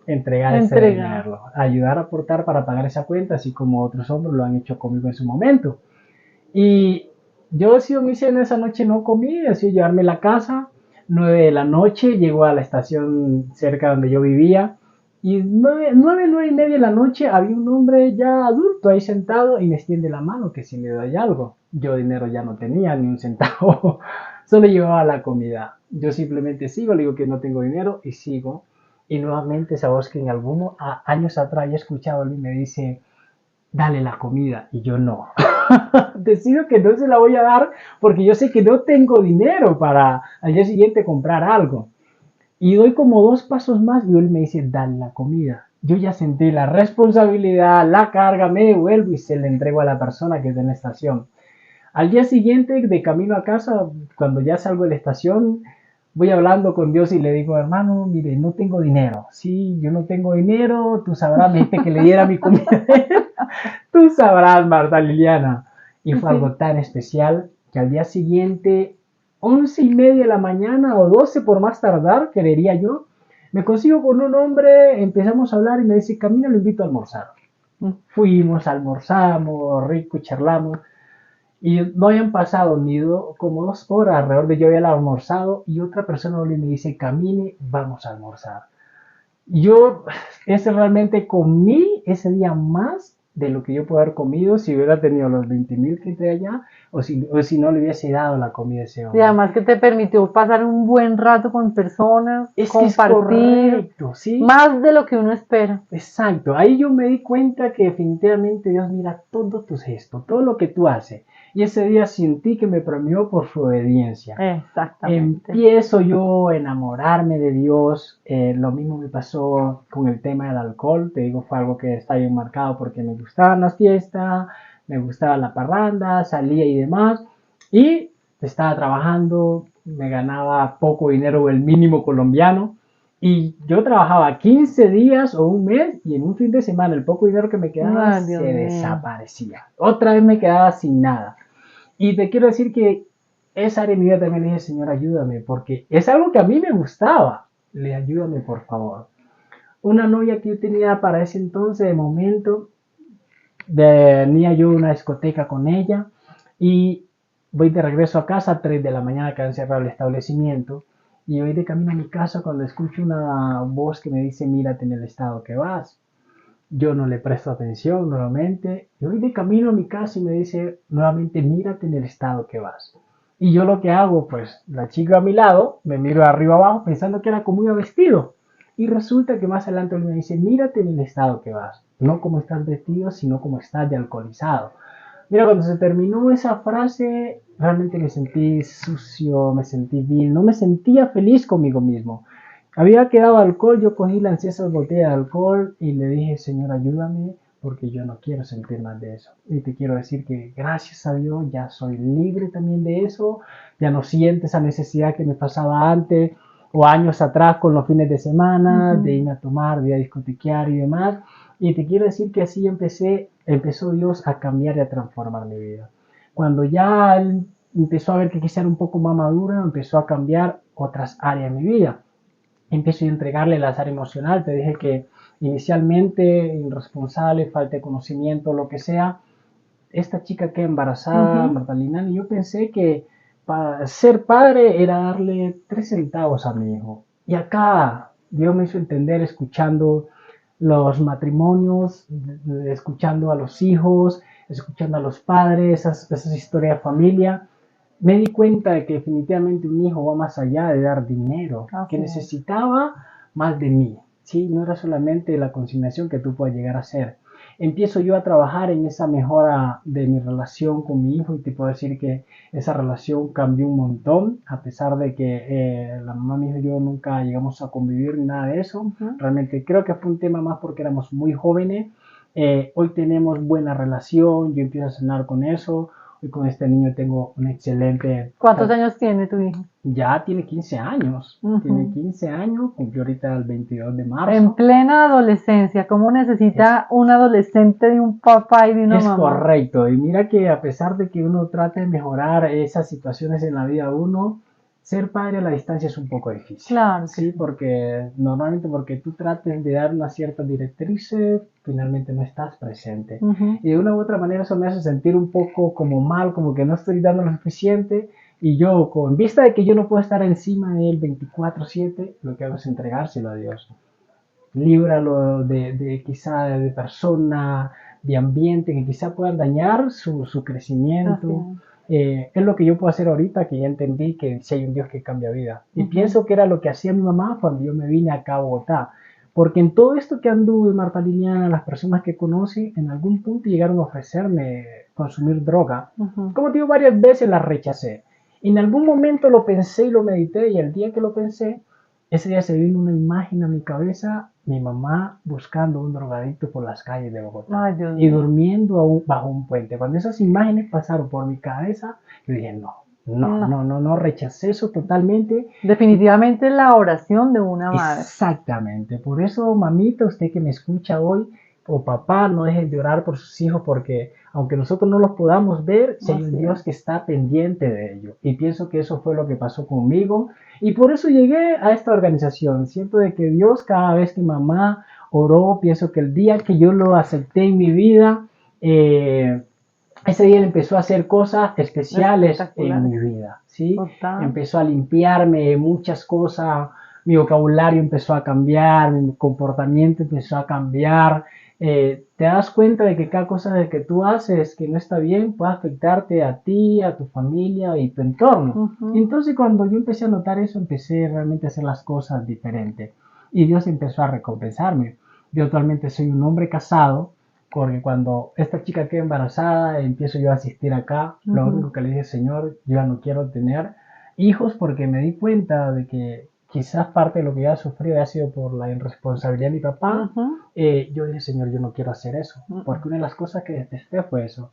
entregar ese dinero, ayudar a aportar para pagar esa cuenta, así como otros hombres lo han hecho conmigo en su momento. Y yo decidí mi cena esa noche, no comí, decidí llevarme a la casa. 9 de la noche, llego a la estación cerca donde yo vivía. Y 9 y media de la noche había un hombre ya adulto ahí sentado y me extiende la mano que si le doy algo. Yo dinero ya no tenía, ni un centavo. Solo llevaba la comida. Yo simplemente sigo, le digo que no tengo dinero y sigo. Y nuevamente esa voz que en algunos años atrás ya he escuchado y me dice, dale la comida. Y yo no. Decido que no se la voy a dar porque yo sé que no tengo dinero para al día siguiente comprar algo. Y doy como 2 pasos más y él me dice, dale la comida. Yo ya sentí la responsabilidad, la carga, me devuelvo y se la entrego a la persona que está en la estación. Al día siguiente, de camino a casa, cuando ya salgo de la estación, voy hablando con Dios y le digo, hermano, mire, no tengo dinero. Sí, yo no tengo dinero, tú sabrás, me dijiste que le diera mi comida. Tú sabrás, Marta Liliana. Y fue algo tan especial que al día siguiente, 11:30 de la mañana o 12 por más tardar, creería yo, me consigo con un hombre, empezamos a hablar y me dice, camino, lo invito a almorzar. Fuimos, almorzamos, rico, charlamos. Y no habían pasado como 2 horas alrededor de yo había almorzado y otra persona me dice, camine, vamos a almorzar. Yo realmente comí ese día más de lo que yo puedo haber comido si hubiera tenido los 20.000 que entré allá o si no le hubiese dado la comida a ese Y hombre. además que te permitió pasar un buen rato con personas, Es que es compartir correcto, ¿sí? más de lo que uno espera. Exacto, ahí yo me di cuenta que definitivamente Dios mira todos tus gestos, todo lo que tú haces. Y ese día sentí que me premió por su obediencia. Exactamente. Empiezo yo a enamorarme de Dios. Lo mismo me pasó con el tema del alcohol. Te digo, fue algo que está bien marcado porque me gustaban las fiestas, me gustaba la parranda, salía y demás. Y estaba trabajando, me ganaba poco dinero, el mínimo colombiano. Y yo trabajaba 15 días o un mes y en un fin de semana el poco dinero que me quedaba se desaparecía. Otra vez me quedaba sin nada. Y te quiero decir que esa área de mi vida también le dije, Señor, ayúdame, porque es algo que a mí me gustaba. Ayúdame, por favor. Una novia que yo tenía para ese entonces, de momento, venía yo a una discoteca con ella y voy de regreso a casa a 3 de la mañana que han cerrado el establecimiento y voy de camino a mi casa cuando escucho una voz que me dice, mírate en el estado que vas. Yo no le presto atención nuevamente. Y voy de camino a mi casa y me dice nuevamente, mírate en el estado que vas. Y yo lo que hago, pues la chica a mi lado, me miro arriba abajo pensando que era como iba vestido. Y resulta que más adelante me dice, mírate en el estado que vas. No como estás vestido, sino como estás de alcoholizado. Mira, cuando se terminó esa frase, realmente me sentí sucio, me sentí vil, no me sentía feliz conmigo mismo. Había quedado alcohol, yo cogí, lancé esas botellas de alcohol y le dije, Señor, ayúdame porque yo no quiero sentir más de eso. Y te quiero decir que gracias a Dios ya soy libre también de eso, ya no siento esa necesidad que me pasaba antes o años atrás con los fines de semana, de irme a tomar, de ir a discotequear y demás. Y te quiero decir que así empezó Dios a cambiar y a transformar mi vida. Cuando ya Él empezó a ver que quizá era un poco más madura, empezó a cambiar otras áreas de mi vida. Empiezo a entregarle las áreas emocional. Te dije que inicialmente irresponsable, falta de conocimiento, lo que sea. Esta chica que embarazada, Martalina, y yo pensé que para ser padre era darle 3 centavos a mi hijo. Y acá Dios me hizo entender escuchando los matrimonios, escuchando a los hijos, escuchando a los padres, esas historias de familia. Me di cuenta de que definitivamente un hijo va más allá de dar dinero, que necesitaba más de mí, ¿sí? No era solamente la consignación que tú puedas llegar a ser. Empiezo yo a trabajar en esa mejora de mi relación con mi hijo y te puedo decir que esa relación cambió un montón, a pesar de que la mamá, mi hijo y yo nunca llegamos a convivir ni nada de eso. Realmente creo que fue un tema más porque éramos muy jóvenes. Hoy tenemos buena relación, yo empiezo a cenar con eso. Y con este niño tengo un excelente... ¿Cuántos años tiene tu hijo? Ya tiene 15 años. Tiene 15 años, cumplió ahorita el 22 de marzo. En plena adolescencia, ¿cómo necesita un adolescente de un papá y de una mamá? Es correcto. Y mira que a pesar de que uno trate de mejorar esas situaciones en la vida de uno, ser padre a la distancia es un poco difícil. Claro. Sí, porque normalmente porque tú trates de dar una cierta directriz, finalmente no estás presente. Y de una u otra manera eso me hace sentir un poco como mal, como que no estoy dando lo suficiente. Y yo, con vista de que yo no puedo estar encima de él 24/7, lo que hago es entregárselo a Dios. Líbralo de quizá de persona, de ambiente que quizá puedan dañar su crecimiento. Es lo que yo puedo hacer ahorita, que ya entendí que si hay un Dios que cambia vida. Y pienso que era lo que hacía mi mamá cuando yo me vine acá a Bogotá. Porque en todo esto que anduve, Marta Liliana, las personas que conocí, en algún punto llegaron a ofrecerme consumir droga. Como te digo, varias veces las rechacé. En algún momento lo pensé y lo medité, y el día que lo pensé, ese día se vino una imagen a mi cabeza, mi mamá buscando un drogadicto por las calles de Bogotá. Ay, Dios y mío. durmiendo bajo un puente. Cuando esas imágenes pasaron por mi cabeza, yo dije, no, rechacé eso totalmente. Definitivamente la oración de una madre. Exactamente. Por eso, mamita, usted que me escucha hoy, o papá, no dejen de orar por sus hijos, porque aunque nosotros no los podamos ver, hay un Dios que está pendiente de ello. Y pienso que eso fue lo que pasó conmigo. Y por eso llegué a esta organización. Siento de que Dios, cada vez que mamá oró, pienso que el día que yo lo acepté en mi vida, ese día él empezó a hacer cosas especiales en mi vida, ¿sí? Total. Empezó a limpiarme muchas cosas, mi vocabulario empezó a cambiar, mi comportamiento empezó a cambiar. Te das cuenta de que cada cosa de que tú haces que no está bien puede afectarte a ti, a tu familia y tu entorno. Entonces cuando yo empecé a notar eso, empecé realmente a hacer las cosas diferentes y Dios empezó a recompensarme. Yo actualmente soy un hombre casado, porque cuando esta chica queda embarazada, empiezo yo a asistir acá. Lo único que le dije, Señor, yo ya no quiero tener hijos porque me di cuenta de que quizás parte de lo que yo he sufrido ha sido por la irresponsabilidad de mi papá. Yo dije, Señor, yo no quiero hacer eso, porque una de las cosas que detesté fue eso.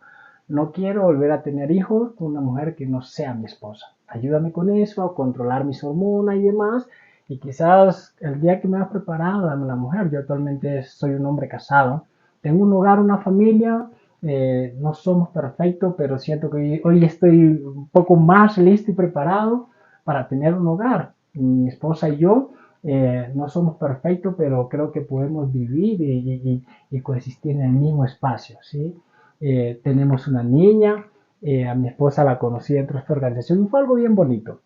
No quiero volver a tener hijos con una mujer que no sea mi esposa. Ayúdame con eso, a controlar mis hormonas y demás. Y quizás el día que me has preparado, dame la mujer. Yo actualmente soy un hombre casado. Tengo un hogar, una familia, no somos perfectos, pero siento que hoy estoy un poco más listo y preparado para tener un hogar. Mi esposa y yo no somos perfectos, pero creo que podemos vivir y coexistir en el mismo espacio, ¿sí? Tenemos una niña, a mi esposa la conocí dentro de esta organización y fue algo bien bonito.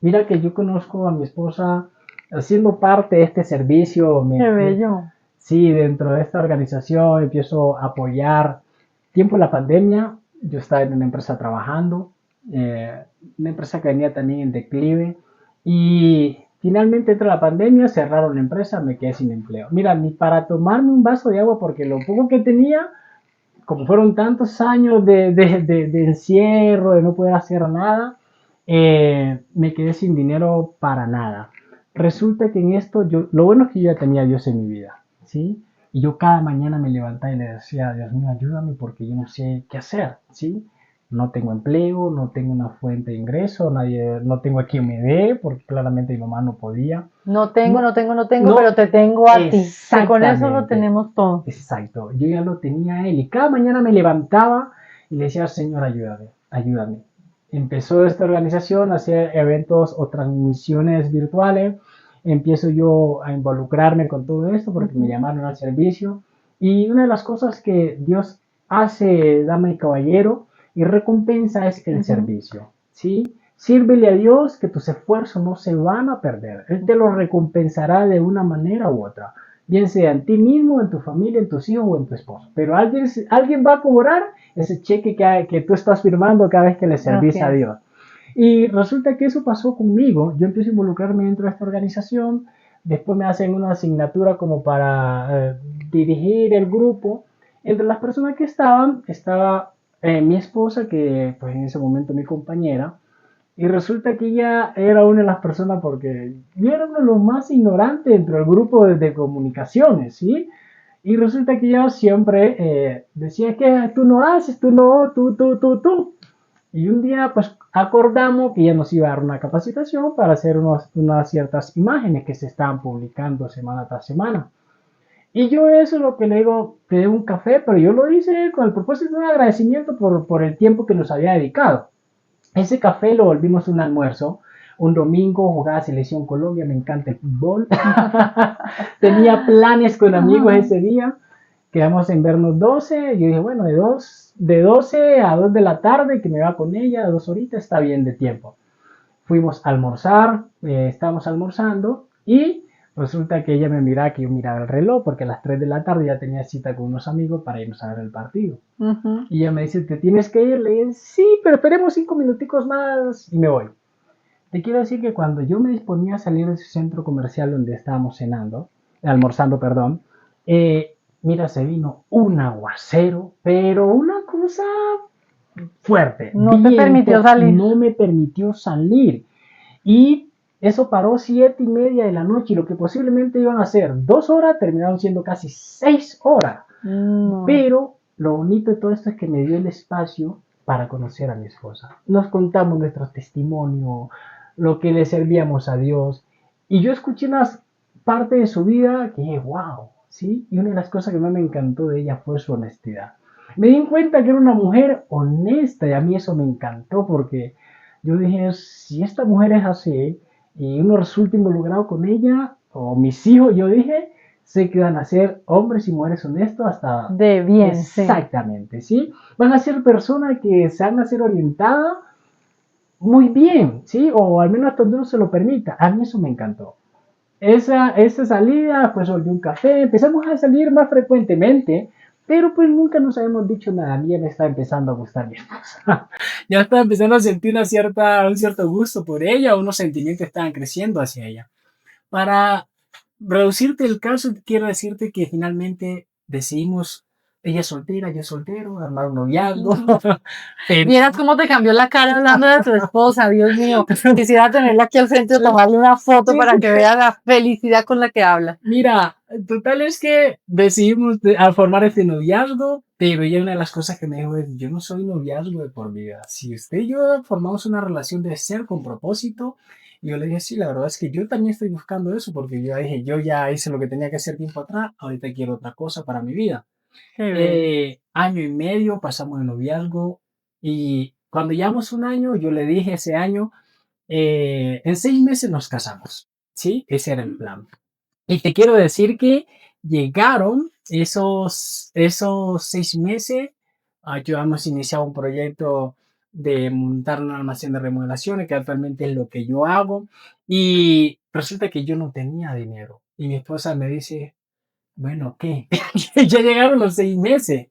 Mira que yo conozco a mi esposa haciendo parte de este servicio. Qué bello. Sí, dentro de esta organización empiezo a apoyar. Tiempo de la pandemia, yo estaba en una empresa trabajando, una empresa que venía también en declive, y finalmente entre la pandemia cerraron la empresa, me quedé sin empleo. Mira, ni para tomarme un vaso de agua, porque lo poco que tenía, como fueron tantos años de encierro, de no poder hacer nada, me quedé sin dinero para nada. Resulta que en esto, lo bueno es que yo ya tenía a Dios en mi vida, ¿sí? Y yo cada mañana me levantaba y le decía, Dios mío, ayúdame porque yo no sé qué hacer, ¿sí? No tengo empleo, no tengo una fuente de ingreso, no tengo a quien me dé, porque claramente mi mamá no podía. No tengo, pero te tengo a ti. Que con eso lo tenemos todo. Exacto, yo ya lo tenía a él y cada mañana me levantaba y le decía, Señor, ayúdame, ayúdame. Empezó esta organización a hacer eventos o transmisiones virtuales. Empiezo yo a involucrarme con todo esto porque me llamaron al servicio. Y una de las cosas que Dios hace, dama y caballero, y recompensa es el servicio, ¿sí? Sírvele a Dios que tus esfuerzos no se van a perder. Él te lo recompensará de una manera u otra, bien sea en ti mismo, en tu familia, en tus hijos o en tu esposo. Pero alguien va a cobrar ese cheque que tú estás firmando cada vez que le servís a Dios. Y resulta que eso pasó conmigo. Yo empiezo a involucrarme dentro de esta organización. Después me hacen una asignatura como para dirigir el grupo. Entre las personas que estaba mi esposa, que pues en ese momento mi compañera. Y resulta que ella era una de las personas, porque yo era uno de los más ignorantes dentro del grupo de comunicaciones, ¿sí? Y resulta que ella siempre decía que tú no haces, tú no, tú. Y un día pues acordamos que ella nos iba a dar una capacitación para hacer unas ciertas imágenes que se estaban publicando semana tras semana. Y yo eso es lo que le digo, te debo un café, pero yo lo hice con el propósito de un agradecimiento por el tiempo que nos había dedicado. Ese café lo volvimos un almuerzo. Un domingo jugaba Selección Colombia, me encanta el fútbol. Tenía planes con amigos ese día. Quedamos en vernos 12. Yo dije, bueno, de 12 a 2 de la tarde, que me va con ella, 2 horitas, está bien de tiempo. Fuimos a almorzar, estábamos almorzando y resulta que ella me miraba, que yo miraba el reloj, porque a las 3 de la tarde ya tenía cita con unos amigos para irnos a ver el partido. Y ella me dice, ¿te tienes que ir? Le dije, sí, pero esperemos 5 minuticos más y me voy. Te quiero decir que cuando yo me disponía a salir de ese centro comercial donde estábamos almorzando, mira, se vino un aguacero, pero una cosa fuerte. No te permitió salir. No me permitió salir. Y eso paró 7:30 de la noche y lo que posiblemente iban a ser 2 horas terminaron siendo casi 6 horas. Pero lo bonito de todo esto es que me dio el espacio para conocer a mi esposa. Nos contamos nuestros testimonios, lo que le servíamos a Dios. Y yo escuché una parte de su vida que dije, wow, ¿sí? Y una de las cosas que más me encantó de ella fue su honestidad. Me di cuenta que era una mujer honesta y a mí eso me encantó porque yo dije, si esta mujer es así y uno resulta involucrado con ella, o mis hijos, yo dije, sé que van a ser hombres y mujeres honestos hasta... De bien, sí. Exactamente, ¿sí? Van a ser personas que se van a ser orientadas muy bien, ¿sí? O al menos hasta donde uno se lo permita. A mí eso me encantó. Esa salida, pues volvió un café, empezamos a salir más frecuentemente, pero pues nunca nos habíamos dicho nada. A mí ya me está empezando a gustar mi esposa. Ya estaba empezando a sentir un cierto gusto por ella, unos sentimientos estaban creciendo hacia ella. Para reducirte el caso, quiero decirte que finalmente decidimos, ella es soltera, yo soltero, armar un noviazgo. Vieras cómo te cambió la cara hablando de tu esposa, Dios mío. Quisiera tenerla aquí al frente o tomarle una foto para que vea la felicidad con la que habla. Mira, total es que decidimos a formar este noviazgo, pero ella una de las cosas que me dijo es, yo no soy noviazgo de por vida. Si usted y yo formamos una relación de ser con propósito, y yo le dije, sí, la verdad es que yo también estoy buscando eso, porque yo dije, yo ya hice lo que tenía que hacer tiempo atrás, ahorita quiero otra cosa para mi vida. Año y medio pasamos el noviazgo y cuando llevamos un año, yo le dije ese año, en 6 meses nos casamos, ¿sí? Ese era el plan. Y te quiero decir que llegaron esos 6 meses. Yo hemos iniciado un proyecto de montar un almacén de remodelaciones, que actualmente es lo que yo hago. Y resulta que yo no tenía dinero. Y mi esposa me dice, bueno, ¿qué? Ya llegaron los 6 meses.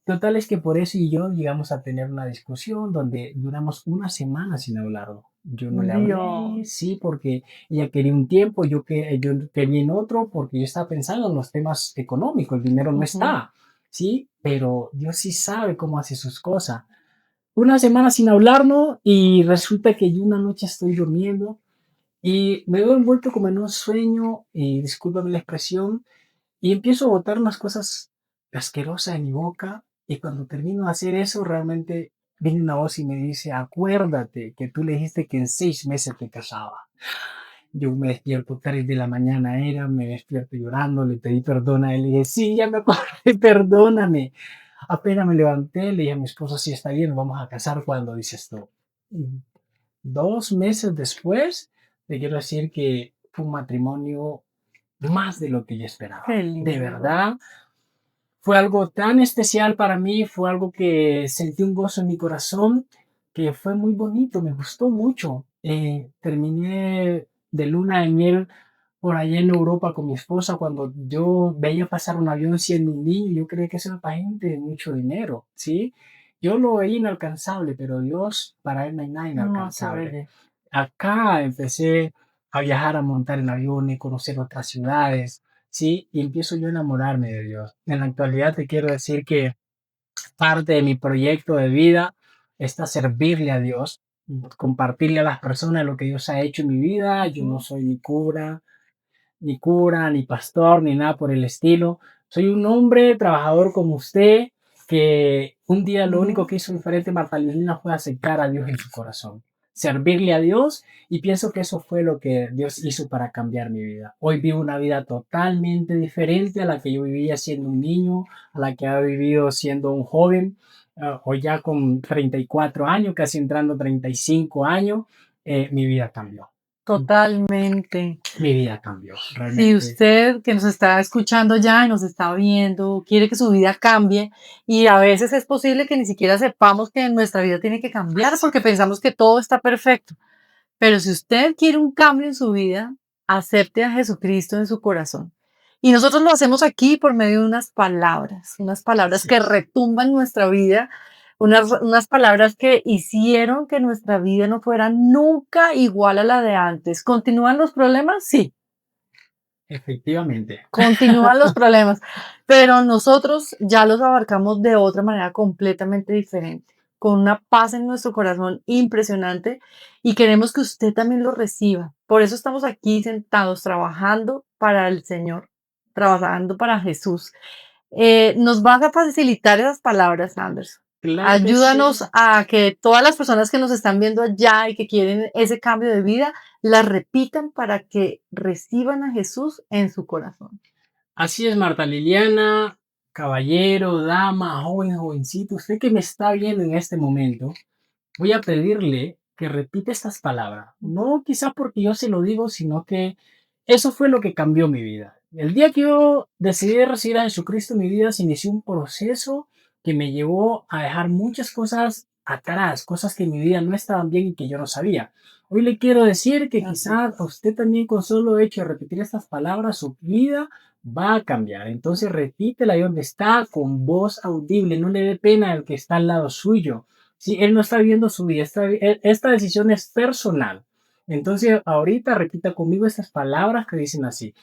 Total es que por eso y yo llegamos a tener una discusión donde duramos una semana sin hablarlo. Yo no le hablé, sí, porque ella quería un tiempo, yo quería en otro, porque yo estaba pensando en los temas económicos, el dinero no está, sí, pero Dios sí sabe cómo hace sus cosas. Una semana sin hablarnos y resulta que yo una noche estoy durmiendo y me veo envuelto como en un sueño, y discúlpame la expresión, y empiezo a botar unas cosas asquerosas en mi boca. Y cuando termino de hacer eso, realmente viene una voz y me dice, acuérdate que tú le dijiste que en 6 meses te casaba. Yo me despierto 3 de la mañana, me despierto llorando, le pedí perdón a él, le dije, sí, ya me acordé, perdóname. Apenas me levanté, le dije a mi esposa, sí, está bien, vamos a casar cuando dices tú. 2 meses después, te quiero decir que fue un matrimonio más de lo que yo esperaba. De verdad, fue algo tan especial para mí, fue algo que sentí un gozo en mi corazón, que fue muy bonito, me gustó mucho. Terminé de luna de miel por allá en Europa con mi esposa, cuando yo veía pasar un avión siendo un niño, yo creía que eso era para gente de mucho dinero, ¿sí? Yo lo veía inalcanzable, pero Dios para él no hay nada inalcanzable. Acá empecé a viajar, a montar en aviones, conocer otras ciudades, ¿sí? Y empiezo yo a enamorarme de Dios. En la actualidad te quiero decir que parte de mi proyecto de vida está servirle a Dios, compartirle a las personas lo que Dios ha hecho en mi vida. Yo no soy ni pastor, ni nada por el estilo. Soy un hombre trabajador como usted, que un día lo único que hizo diferente Marta Liliana fue aceptar a Dios en su corazón, servirle a Dios, y pienso que eso fue lo que Dios hizo para cambiar mi vida. Hoy vivo una vida totalmente diferente a la que yo vivía siendo un niño, a la que he vivido siendo un joven, hoy ya con 34 años, casi entrando 35 años, mi vida cambió. Totalmente. Mi vida cambió, Si realmente. usted que nos está escuchando ya y nos está viendo, quiere que su vida cambie, y a veces es posible que ni siquiera sepamos que nuestra vida tiene que cambiar porque pensamos que todo está perfecto. Pero si usted quiere un cambio en su vida, acepte a Jesucristo en su corazón. Y nosotros lo hacemos aquí por medio de unas palabras Sí. que retumban nuestra vida, unas palabras que hicieron que nuestra vida no fuera nunca igual a la de antes. ¿Continúan los problemas? Sí, Efectivamente. continúan los problemas, pero nosotros ya los abarcamos de otra manera completamente diferente, con una paz en nuestro corazón impresionante, y queremos que usted también lo reciba. Por eso estamos aquí sentados trabajando para el Señor, trabajando para Jesús. Nos vas a facilitar esas palabras, Anderson. Claro que Ayúdanos sí. a que todas las personas que nos están viendo allá y que quieren ese cambio de vida, las repitan para que reciban a Jesús en su corazón. Así es, Marta Liliana, caballero, dama, joven, jovencito, usted que me está viendo en este momento, voy a pedirle que repita estas palabras. No quizás porque yo se lo digo, sino que eso fue lo que cambió mi vida. El día que yo decidí recibir a Jesucristo en mi vida, se inició un proceso que me llevó a dejar muchas cosas atrás, cosas que en mi vida no estaban bien y que yo no sabía. Hoy le quiero decir que Así quizás a usted también con solo hecho de repetir estas palabras, su vida va a cambiar. Entonces repítela ahí donde está con voz audible, no le dé pena al que está al lado suyo. Si él no está viendo su vida, esta decisión es personal. Entonces ahorita repita conmigo estas palabras que dicen así.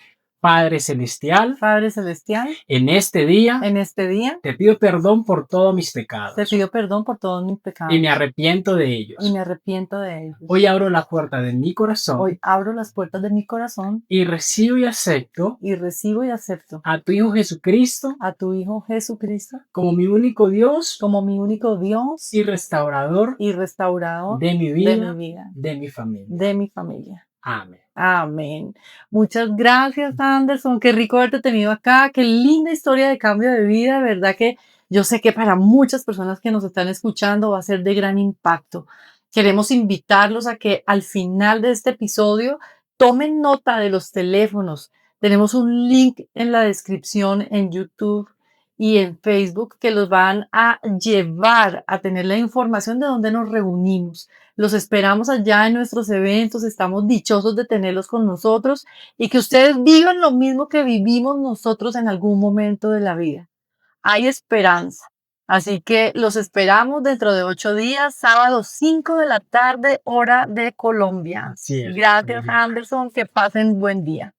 Padre Celestial, Padre Celestial, en este día en este día te pido perdón por todos mis te pecados pido perdón por todos mis pecados y me arrepiento de ellos. y me arrepiento de ellos. Hoy abro la puerta de mi corazón Hoy abro las puertas de mi corazón y recibo y acepto y recibo y acepto a tu Hijo Jesucristo a tu Hijo Jesucristo como mi único Dios como mi único Dios y restaurador y restaurador de mi de vida, mi vida, de mi familia. de mi familia. Amén. Amén. Muchas gracias, Anderson. Qué rico haberte tenido acá. Qué linda historia de cambio de vida. De verdad que yo sé que para muchas personas que nos están escuchando va a ser de gran impacto. Queremos invitarlos a que al final de este episodio tomen nota de los teléfonos. Tenemos un link en la descripción en YouTube y en Facebook que los van a llevar a tener la información de dónde nos reunimos. Los esperamos allá en nuestros eventos, estamos dichosos de tenerlos con nosotros y que ustedes vivan lo mismo que vivimos nosotros en algún momento de la vida. Hay esperanza. Así que los esperamos dentro de 8 días, sábado 5 de la tarde, hora de Colombia. Así es. Gracias, Anderson. Que pasen buen día.